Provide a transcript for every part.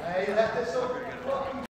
Nei, þetta er svo flott.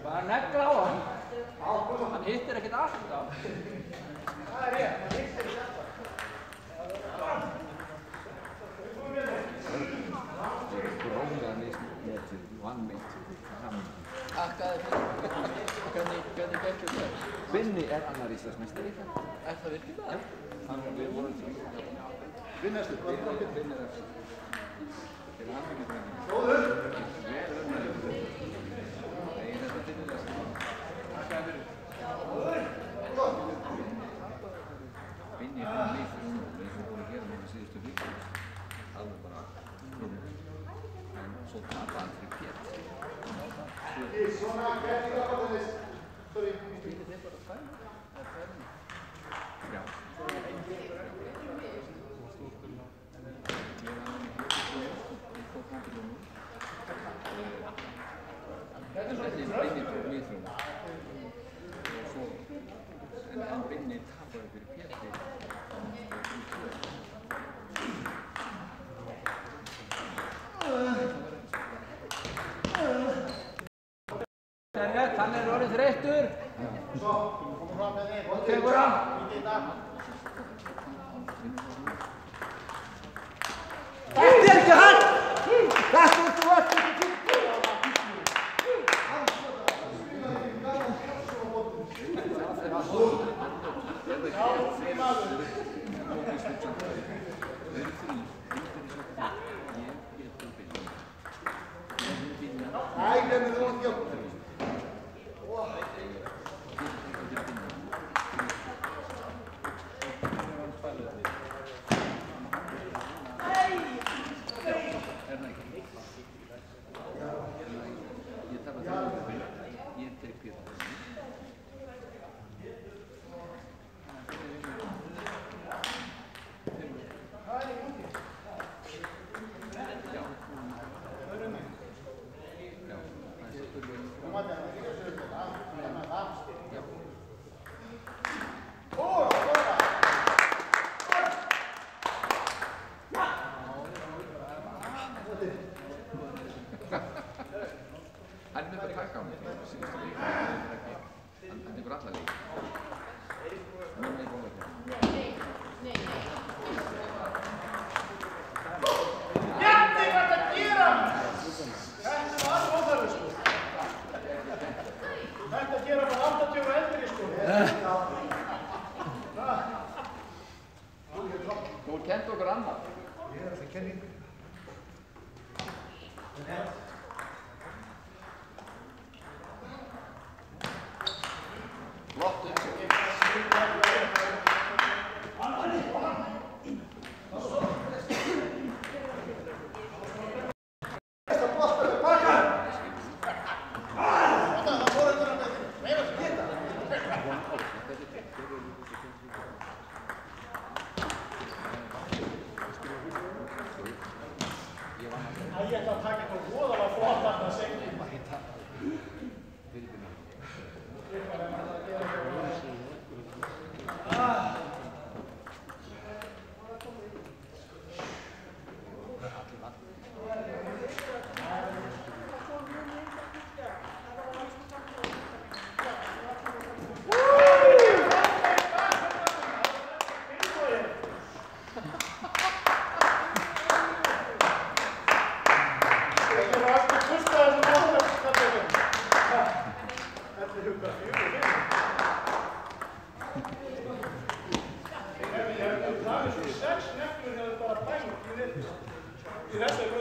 Bara negla á hann. Hann hittir ekkert alltaf. Það er rétt, hann hittir ekkert alltaf. Binni annar Íslandsmeistari. Það virkilega? Já. Við vorum því. Vinnastu, hvað er það? Binni Refs. Til hamingju með henni. Góður! Vel öfnæður. Það er þetta finnilega sem. Takk fyrir. Binni fyrir mig fyrir núna. Við erum búin að gera núna síðustu viku. Alveg bara klúmur. En svo tapaði hann fyrir Pétur. Svona, hvernig það var þess? Sorry. Býðir þið bara fæn? Já. Binni tók mig þrjú. En Binni tapaði fyrir Pétur. Hann er orðið þreyttur. Svo, komum fram með þig. Tekur hann. Þetta er ekki hann! Þetta er þú ekki til! Æ, glemir þú ekki okkur. Hann er með að taka á mig síðustu leik. Hann tekur alla leik. Hann er með í bóðleikina. Bjarni, hvað er það að gera? Þetta var alveg óþarfi, sko. Þetta að gera bara 80 og eldri, sko. Þú er kent okkur annað. Ég er alltaf kenning. Flott umsett. Ég ætla að taka eitthvað voðalega flott þarna seinni. Það er svo 6 nefnir þegar það bara bæn í þessu.